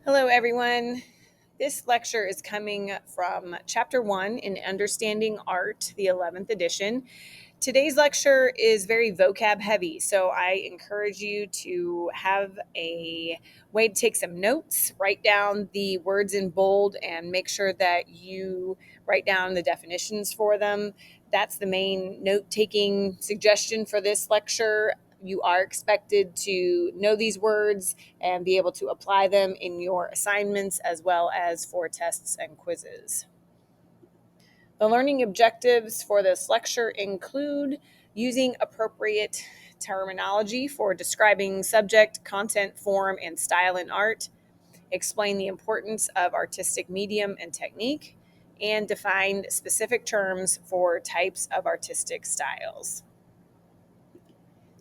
Hello, everyone. This lecture is coming from Chapter 1 in Understanding Art, the 11th edition. Today's lecture is very vocab heavy, so I encourage you to have a way to take some notes, write down the words in bold, and make sure that you write down the definitions for them. That's the main note taking suggestion for this lecture. You are expected to know these words and be able to apply them in your assignments as well as for tests and quizzes. The learning objectives for this lecture include using appropriate terminology for describing subject, content, form, and style in art, explain the importance of artistic medium and technique, and define specific terms for types of artistic styles.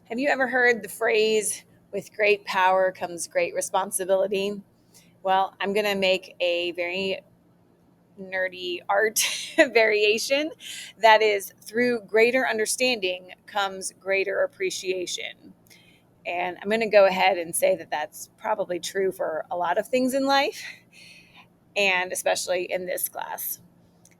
Have you ever heard the phrase, with great power comes great responsibility? Well, I'm going to make a very nerdy art variation that is, through greater understanding comes greater appreciation. And I'm going to go ahead and say that that's probably true for a lot of things in life, and especially in this class.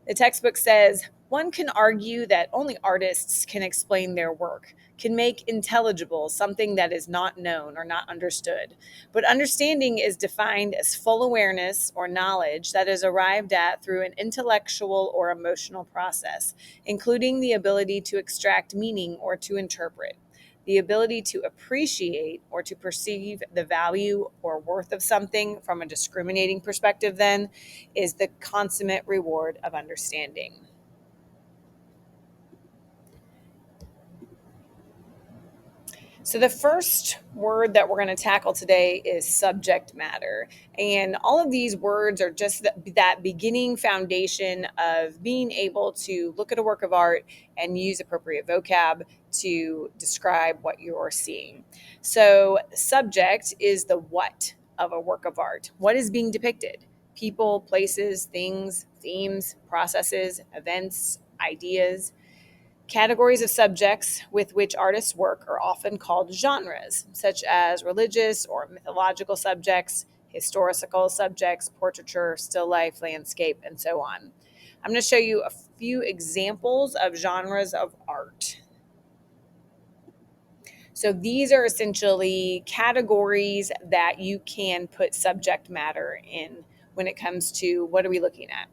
The textbook says one can argue that only artists can explain their work, can make intelligible something that is not known or not understood. But understanding is defined as full awareness or knowledge that is arrived at through an intellectual or emotional process, including the ability to extract meaning or to interpret. The ability to appreciate or to perceive the value or worth of something from a discriminating perspective, then, is the consummate reward of understanding. So, the first word that we're going to tackle today is subject matter. And all of these words are just that beginning foundation of being able to look at a work of art and use appropriate vocab to describe what you're seeing. So, subject is the what of a work of art. What is being depicted? People, places, things, themes, processes, events, ideas. Categories of subjects with which artists work are often called genres, such as religious or mythological subjects, historical subjects, portraiture, still life, landscape, and so on. I'm going to show you a few examples of genres of art. So these are essentially categories that you can put subject matter in when it comes to what are we looking at.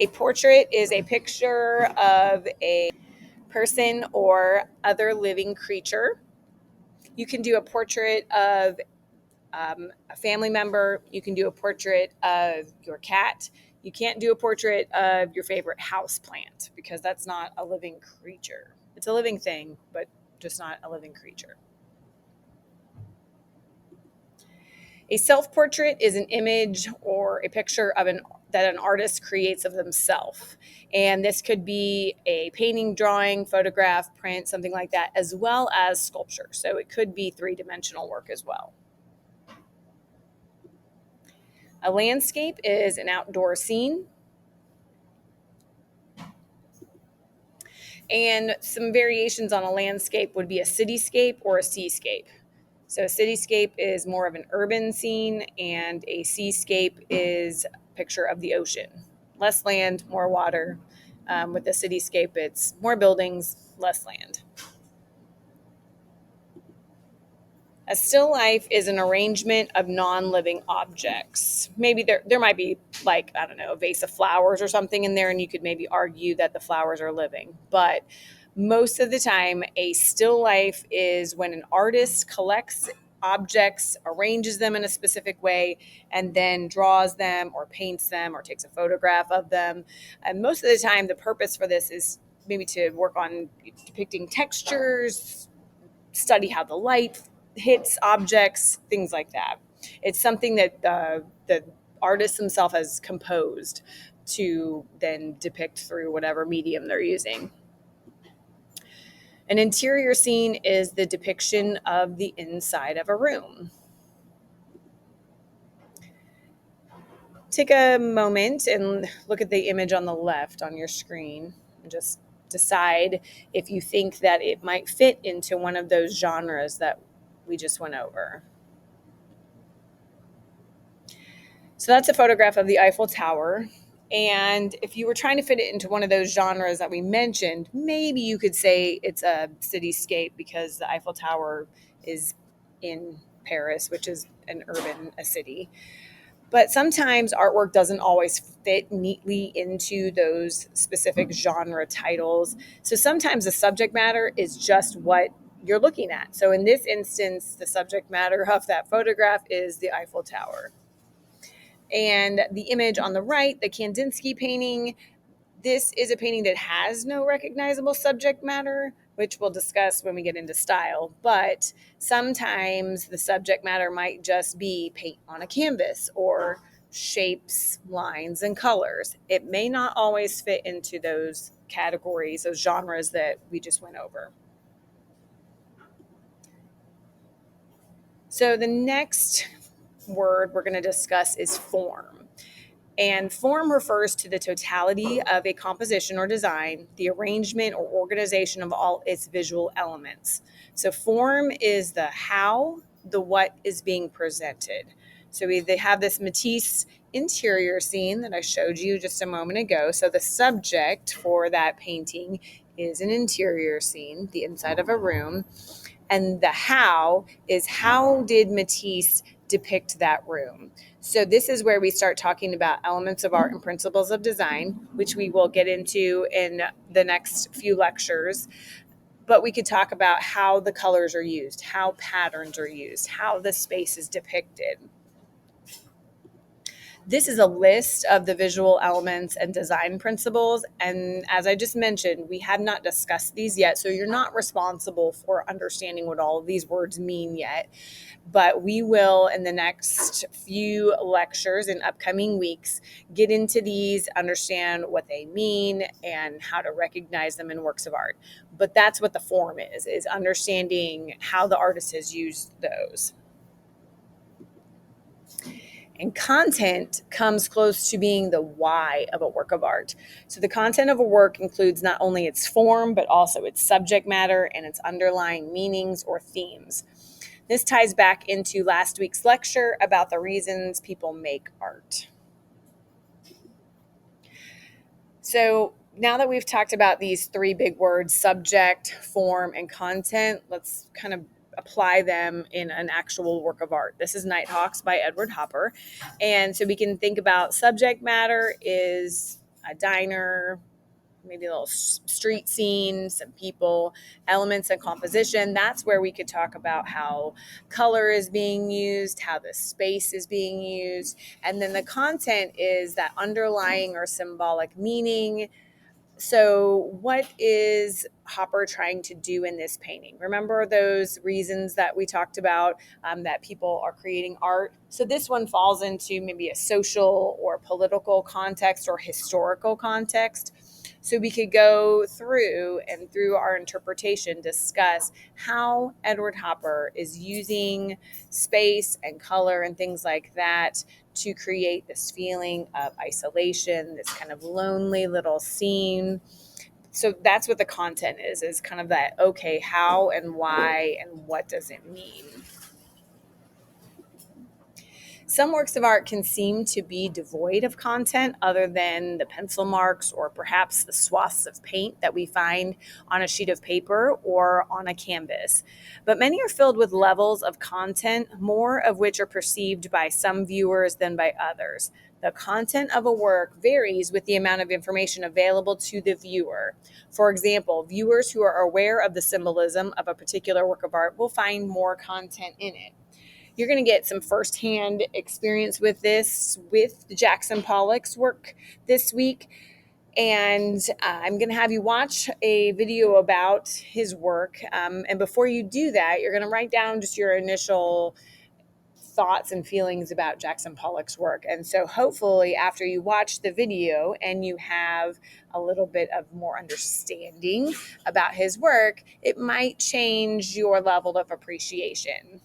A portrait is a picture of a person or other living creature. You can do a portrait of a family member. You can do a portrait of your cat. You can't do a portrait of your favorite house plant because that's not a living creature. It's a living thing, but just not a living creature. A self-portrait is an image or a picture of that an artist creates of themselves. And this could be a painting, drawing, photograph, print, something like that, as well as sculpture. So it could be three-dimensional work as well. A landscape is an outdoor scene. And some variations on a landscape would be a cityscape or a seascape. So a cityscape is more of an urban scene, and a seascape is a picture of the ocean. Less land, more water. With the cityscape, it's more buildings, less land. A still life is an arrangement of non-living objects. Maybe there might be, like, I don't know, a vase of flowers or something in there, and you could maybe argue that the flowers are living. But most of the time, a still life is when an artist collects objects, arranges them in a specific way, and then draws them or paints them or takes a photograph of them. And most of the time, the purpose for this is maybe to work on depicting textures, study how the light hits objects, things like that. It's something that the artist himself has composed to then depict through whatever medium they're using. An interior scene is the depiction of the inside of a room. Take a moment and look at the image on the left on your screen and just decide if you think that it might fit into one of those genres that we just went over. So that's a photograph of the Eiffel Tower. And if you were trying to fit it into one of those genres that we mentioned, maybe you could say it's a cityscape because the Eiffel Tower is in Paris, which is a city. But sometimes artwork doesn't always fit neatly into those specific genre titles. So sometimes the subject matter is just what you're looking at. So in this instance, the subject matter of that photograph is the Eiffel Tower. And the image on the right, the Kandinsky painting, this is a painting that has no recognizable subject matter, which we'll discuss when we get into style. But sometimes the subject matter might just be paint on a canvas or shapes, lines, and colors. It may not always fit into those categories, those genres that we just went over. So the next word we're going to discuss is form. And form refers to the totality of a composition or design, the arrangement or organization of all its visual elements. So form is the how, the what is being presented. So they have this Matisse interior scene that I showed you just a moment ago. So the subject for that painting is an interior scene, the inside of a room. And the how is how did Matisse depict that room? So this is where we start talking about elements of art and principles of design, which we will get into in the next few lectures. But we could talk about how the colors are used, how patterns are used, how the space is depicted. This is a list of the visual elements and design principles. And as I just mentioned, we have not discussed these yet. So you're not responsible for understanding what all of these words mean yet. But we will, in the next few lectures in upcoming weeks, get into these, understand what they mean, and how to recognize them in works of art. But that's what the form is understanding how the artist has used those. And content comes close to being the why of a work of art. So the content of a work includes not only its form, but also its subject matter and its underlying meanings or themes. This ties back into last week's lecture about the reasons people make art. So now that we've talked about these three big words, subject, form, and content, let's kind of apply them in an actual work of art. This is Nighthawks by Edward Hopper. And so we can think about subject matter is a diner, maybe a little street scene, some people, elements and composition. That's where we could talk about how color is being used, how the space is being used. And then the content is that underlying or symbolic meaning. So, what is Hopper trying to do in this painting? Remember those reasons that we talked about that people are creating art? So, this one falls into maybe a social or political context or historical context. So, we could go through and through our interpretation discuss how Edward Hopper is using space and color and things like that to create this feeling of isolation, this kind of lonely little scene. So that's what the content is kind of that, okay, how and why and what does it mean? Some works of art can seem to be devoid of content other than the pencil marks or perhaps the swaths of paint that we find on a sheet of paper or on a canvas. But many are filled with levels of content, more of which are perceived by some viewers than by others. The content of a work varies with the amount of information available to the viewer. For example, viewers who are aware of the symbolism of a particular work of art will find more content in it. You're going to get some firsthand experience with this with Jackson Pollock's work this week. And I'm going to have you watch a video about his work. And before you do that, you're going to write down just your initial thoughts and feelings about Jackson Pollock's work. And so hopefully after you watch the video and you have a little bit of more understanding about his work, it might change your level of appreciation.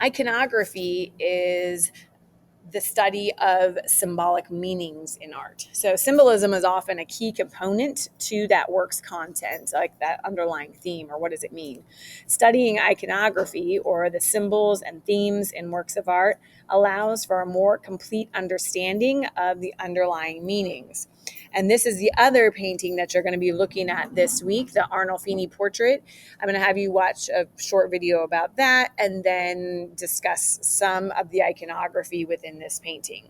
Iconography is the study of symbolic meanings in art. So, symbolism is often a key component to that work's content, like that underlying theme, or what does it mean? Studying iconography, or the symbols and themes in works of art, allows for a more complete understanding of the underlying meanings. And this is the other painting that you're going to be looking at this week, the Arnolfini portrait. I'm going to have you watch a short video about that and then discuss some of the iconography within this painting.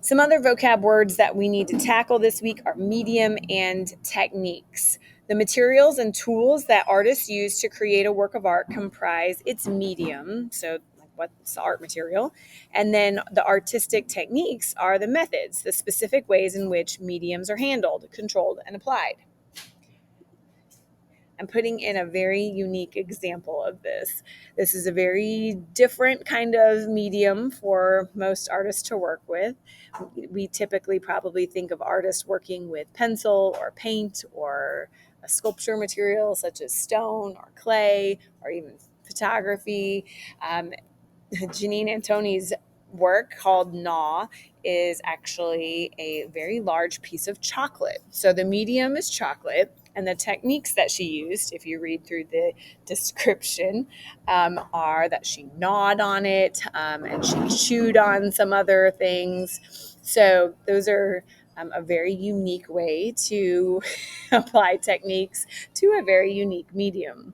Some other vocab words that we need to tackle this week are medium and techniques. The materials and tools that artists use to create a work of art comprise its medium, so what's the art material, and then the artistic techniques are the methods, the specific ways in which mediums are handled, controlled, and applied. I'm putting in a very unique example of this. This is a very different kind of medium for most artists to work with. We typically probably think of artists working with pencil or paint or a sculpture material such as stone or clay or even photography. Janine Antoni's work called Gnaw is actually a very large piece of chocolate. So the medium is chocolate, and the techniques that she used, if you read through the description, are that she gnawed on it and she chewed on some other things. So those are a very unique way to apply techniques to a very unique medium.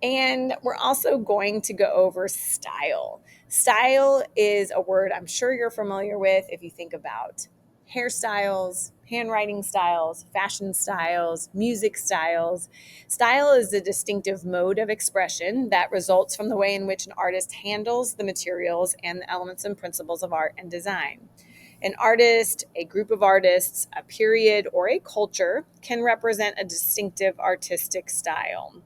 And we're also going to go over style. Style is a word I'm sure you're familiar with if you think about hairstyles, handwriting styles, fashion styles, music styles. Style is a distinctive mode of expression that results from the way in which an artist handles the materials and the elements and principles of art and design. An artist, a group of artists, a period, or a culture can represent a distinctive artistic style.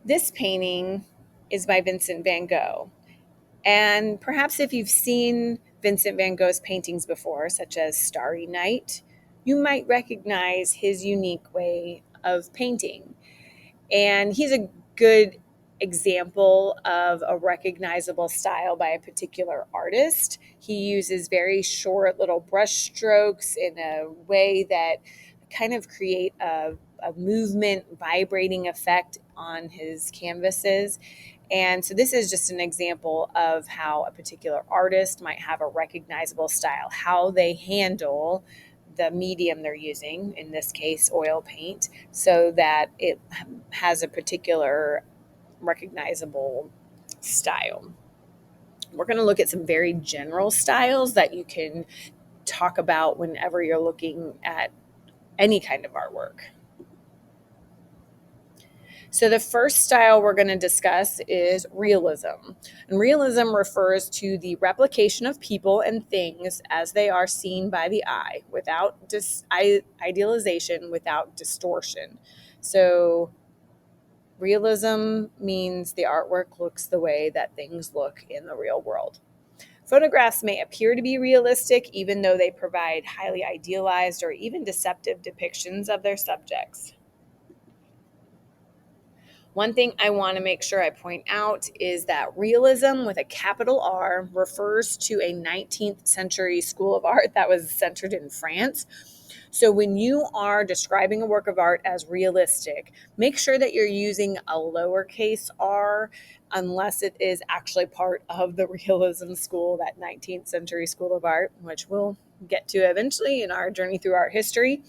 This painting is by Vincent van Gogh. And perhaps if you've seen Vincent van Gogh's paintings before, such as Starry Night, you might recognize his unique way of painting. And he's a good example of a recognizable style by a particular artist. He uses very short little brush strokes in a way that kind of create a movement, vibrating effect on his canvases. And so this is just an example of how a particular artist might have a recognizable style, how they handle the medium they're using, in this case, oil paint, so that it has a particular recognizable style. We're going to look at some very general styles that you can talk about whenever you're looking at any kind of artwork. So the first style we're going to discuss is realism. And realism refers to the replication of people and things as they are seen by the eye, without idealization, without distortion. So realism means the artwork looks the way that things look in the real world. Photographs may appear to be realistic, even though they provide highly idealized or even deceptive depictions of their subjects. One thing I want to make sure I point out is that realism with a capital R refers to a 19th century school of art that was centered in France. So when you are describing a work of art as realistic, make sure that you're using a lowercase r unless it is actually part of the realism school, that 19th century school of art, which we'll get to eventually in our journey through art history.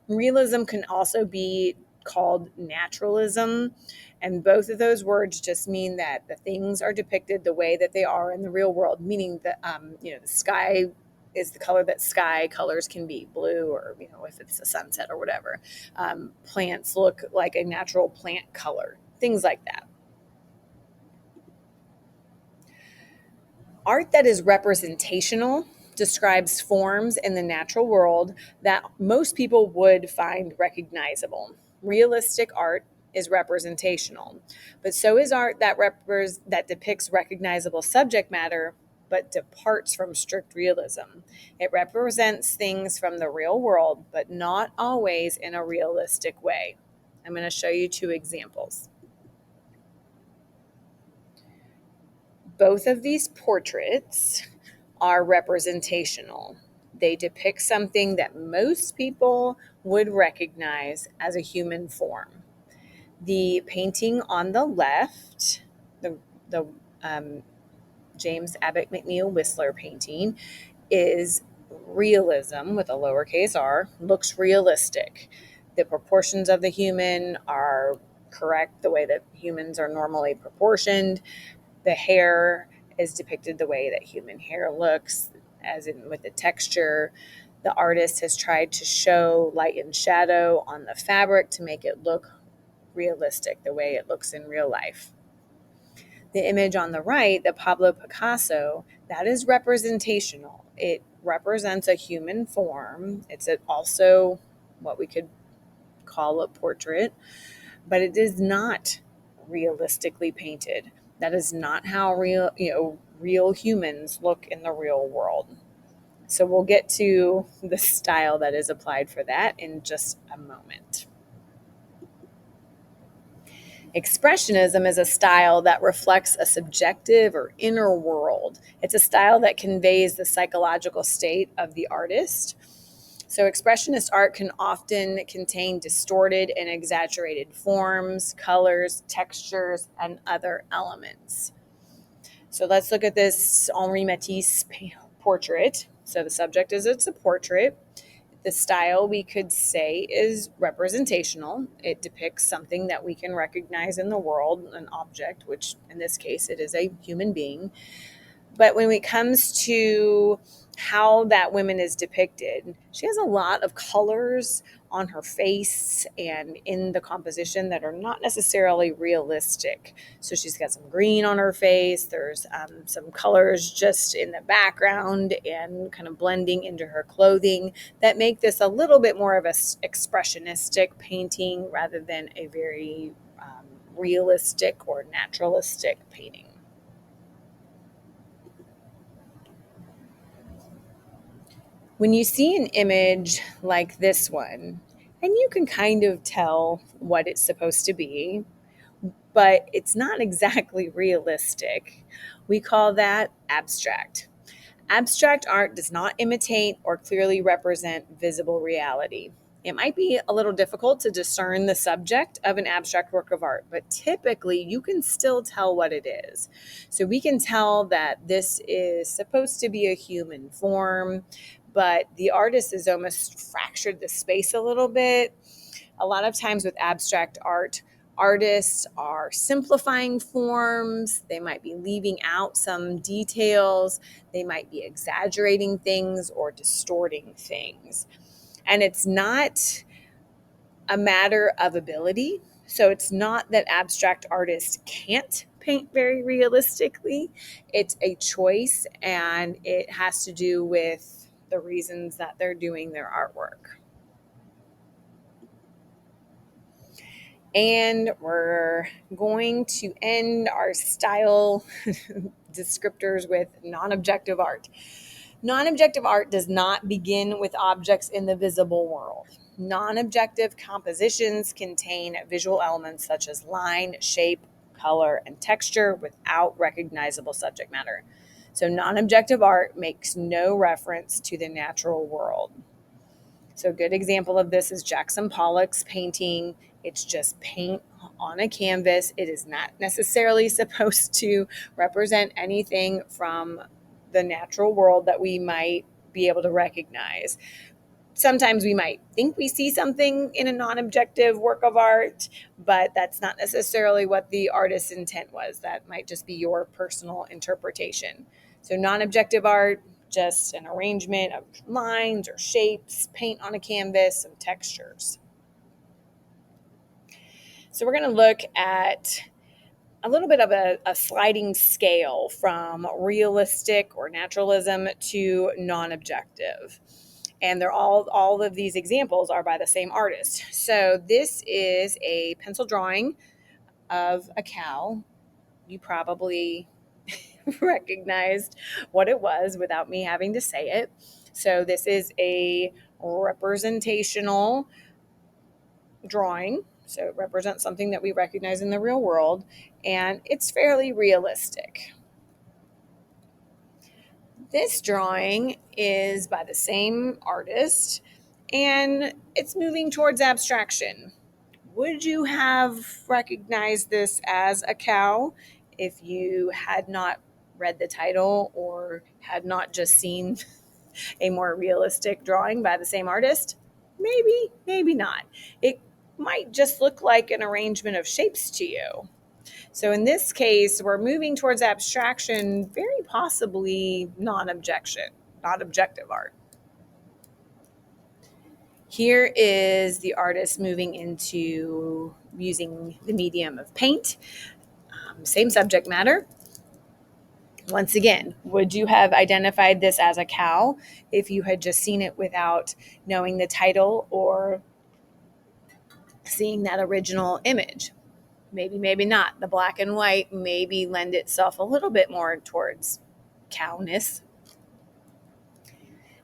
Realism can also be called naturalism, and both of those words just mean that the things are depicted the way that they are in the real world, meaning that the sky is the color that sky colors can be, blue, or if it's a sunset or whatever. Plants look like a natural plant color, things like that. Art that is representational describes forms in the natural world that most people would find recognizable. Realistic art is representational, but so is art that depicts recognizable subject matter, but departs from strict realism. It represents things from the real world, but not always in a realistic way. I'm going to show you two examples. Both of these portraits are representational. They depict something that most people would recognize as a human form. The painting on the left, the James Abbott McNeill Whistler painting, is realism with a lowercase r, looks realistic. The proportions of the human are correct, the way that humans are normally proportioned. The hair is depicted the way that human hair looks, as in with the texture. The artist has tried to show light and shadow on the fabric to make it look realistic, the way it looks in real life. The image on the right, the Pablo Picasso, that is representational. It represents a human form. It's also what we could call a portrait, but it is not realistically painted. That is not how real humans look in the real world. So we'll get to the style that is applied for that in just a moment. Expressionism is a style that reflects a subjective or inner world. It's a style that conveys the psychological state of the artist. So expressionist art can often contain distorted and exaggerated forms, colors, textures, and other elements. So let's look at this Henri Matisse portrait. So the subject is it's a portrait. The style, we could say, is representational. It depicts something that we can recognize in the world, an object, which in this case it is a human being. But when it comes to how that woman is depicted, she has a lot of colors on her face and in the composition that are not necessarily realistic. So she's got some green on her face. There's some colors just in the background and kind of blending into her clothing that make this a little bit more of a expressionistic painting rather than a very realistic or naturalistic painting. When you see an image like this one, and you can kind of tell what it's supposed to be, but it's not exactly realistic, we call that abstract. Abstract art does not imitate or clearly represent visible reality. It might be a little difficult to discern the subject of an abstract work of art, but typically you can still tell what it is. So we can tell that this is supposed to be a human form, but the artist has almost fractured the space a little bit. A lot of times with abstract art, artists are simplifying forms. They might be leaving out some details. They might be exaggerating things or distorting things. And it's not a matter of ability. So it's not that abstract artists can't paint very realistically. It's a choice, and it has to do with the reasons that they're doing their artwork. And we're going to end our style descriptors with non-objective art. Non-objective art does not begin with objects in the visible world. Non-objective compositions contain visual elements such as line, shape, color, and texture without recognizable subject matter. So non-objective art makes no reference to the natural world. So a good example of this is Jackson Pollock's painting. It's just paint on a canvas. It is not necessarily supposed to represent anything from the natural world that we might be able to recognize. Sometimes we might think we see something in a non-objective work of art, but that's not necessarily what the artist's intent was. That might just be your personal interpretation. So non-objective art, just an arrangement of lines or shapes, paint on a canvas, some textures. So we're going to look at a little bit of a sliding scale from realistic or naturalism to non-objective. And they're all of these examples are by the same artist. So this is a pencil drawing of a cow. You probably recognized what it was without me having to say it. So this is a representational drawing. So it represents something that we recognize in the real world, and it's fairly realistic. This drawing is by the same artist, and it's moving towards abstraction. Would you have recognized this as a cow if you had not read the title or had not just seen a more realistic drawing by the same artist? Maybe, maybe not. It might just look like an arrangement of shapes to you. So in this case, we're moving towards abstraction, very possibly not objective art. Here is the artist moving into using the medium of paint. Same subject matter. Once again, would you have identified this as a cow if you had just seen it without knowing the title or seeing that original image? Maybe, maybe not. The black and white maybe lend itself a little bit more towards cowness.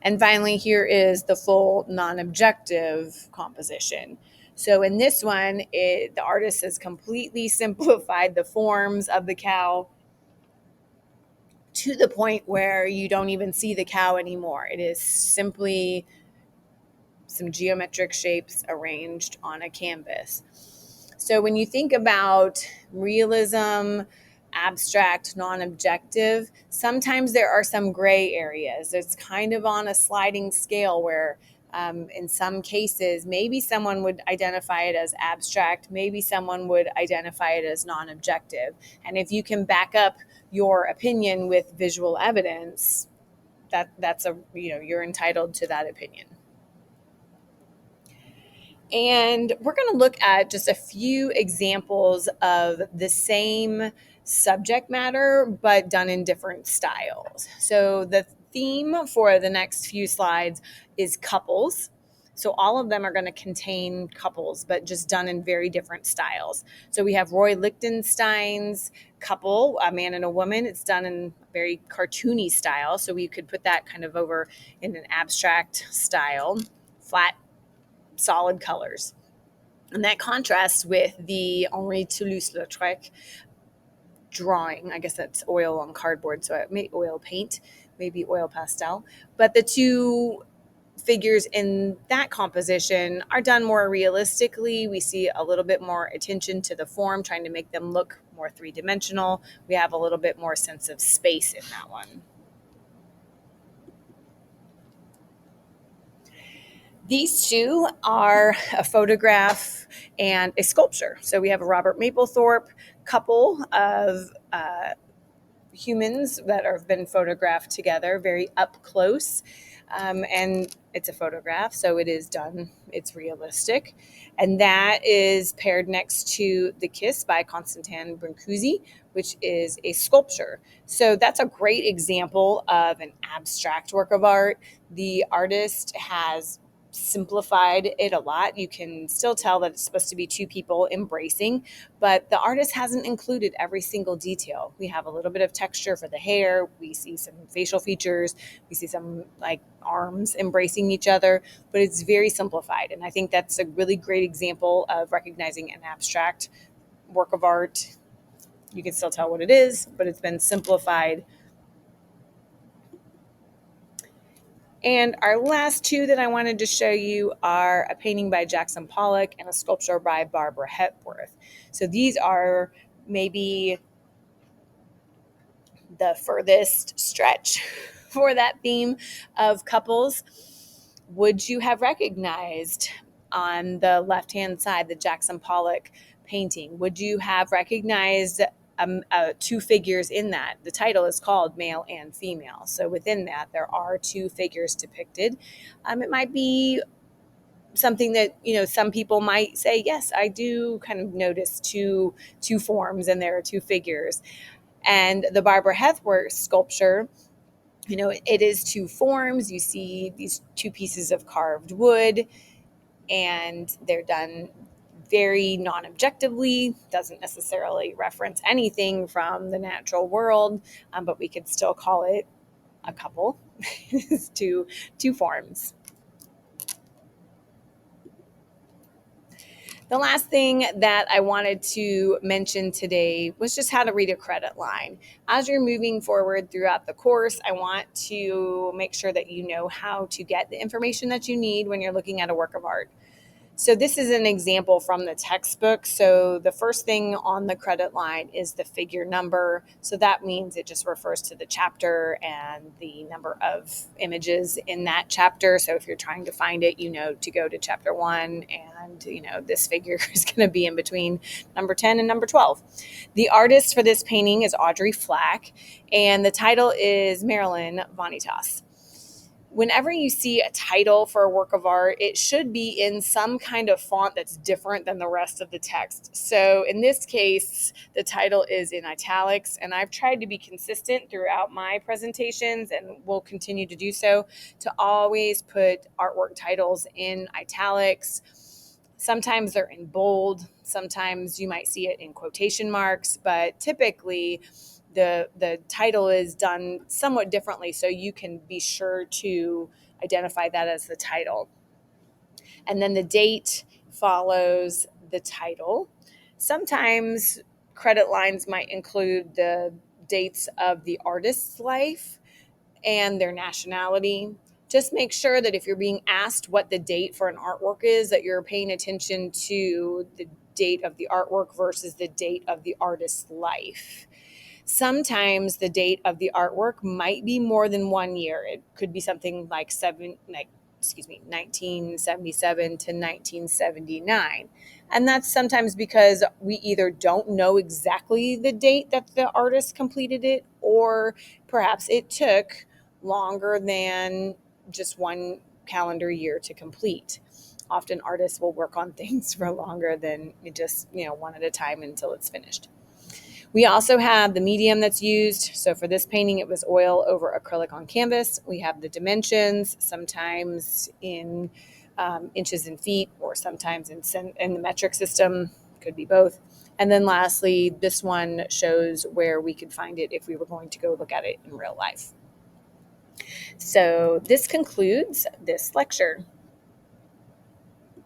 And finally, here is the full non-objective composition. So in this one, the artist has completely simplified the forms of the cow to the point where you don't even see the cow anymore. It is simply some geometric shapes arranged on a canvas. So when you think about realism, abstract, non-objective, sometimes there are some gray areas. It's kind of on a sliding scale where in some cases, maybe someone would identify it as abstract, maybe someone would identify it as non-objective. And if you can back up your opinion with visual evidence, you're entitled to that opinion. And we're going to look at just a few examples of the same subject matter, but done in different styles. So the theme for the next few slides is couples. So all of them are going to contain couples, but just done in very different styles. So we have Roy Lichtenstein's couple, a man and a woman. It's done in a very cartoony style. So we could put that kind of over in an abstract style, flat, solid colors. And that contrasts with the Henri Toulouse-Lautrec drawing. I guess that's oil on cardboard, so it may oil paint, maybe oil pastel. But the two figures in that composition are done more realistically. We see a little bit more attention to the form, trying to make them look more three-dimensional. We have a little bit more sense of space in that one. These two are a photograph and a sculpture. So we have a Robert Mapplethorpe couple of humans that have been photographed together, very up close. And it's a photograph, so it is done, it's realistic. And that is paired next to The Kiss by Constantin Brancusi, which is a sculpture. So that's a great example of an abstract work of art. The artist has simplified it a lot. You can still tell that it's supposed to be two people embracing, but the artist hasn't included every single detail. We have a little bit of texture for the hair. We see some facial features. We see some like arms embracing each other, but it's very simplified. And I think that's a really great example of recognizing an abstract work of art. You can still tell what it is, but it's been simplified. And our last two that I wanted to show you are a painting by Jackson Pollock and a sculpture by Barbara Hepworth. So these are maybe the furthest stretch for that theme of couples. Would you have recognized on the left-hand side the Jackson Pollock painting? Would you have recognized two figures in that? The title is called Male and Female. So within that, there are two figures depicted. It might be something that, some people might say, yes, I do kind of notice two forms and there are two figures. And the Barbara Hepworth sculpture, it is two forms. You see these two pieces of carved wood, and they're done very non-objectively, doesn't necessarily reference anything from the natural world, but we could still call it a couple. two forms. The last thing that I wanted to mention today was just how to read a credit line. As you're moving forward throughout the course, I want to make sure that you know how to get the information that you need when you're looking at a work of art. So this is an example from the textbook. So the first thing on the credit line is the figure number. So that means it just refers to the chapter and the number of images in that chapter. So if you're trying to find it, you know to go to chapter 1, and this figure is going to be in between number 10 and number 12. The artist for this painting is Audrey Flack, and the title is Marilyn Vanitas. Whenever you see a title for a work of art, it should be in some kind of font that's different than the rest of the text. So in this case, the title is in italics, and I've tried to be consistent throughout my presentations and will continue to do so, to always put artwork titles in italics. Sometimes they're in bold, sometimes you might see it in quotation marks, but typically the title is done somewhat differently, so you can be sure to identify that as the title. And then the date follows the title. Sometimes credit lines might include the dates of the artist's life and their nationality. Just make sure that if you're being asked what the date for an artwork is, that you're paying attention to the date of the artwork versus the date of the artist's life. Sometimes the date of the artwork might be more than 1 year. It could be something like 1977 to 1979. And that's sometimes because we either don't know exactly the date that the artist completed it, or perhaps it took longer than just 1 calendar year to complete. Often artists will work on things for longer than just, one at a time until it's finished. We also have the medium that's used. So for this painting, it was oil over acrylic on canvas. We have the dimensions, sometimes in inches and feet, or sometimes in the metric system. Could be both. And then lastly, this one shows where we could find it if we were going to go look at it in real life. So this concludes this lecture.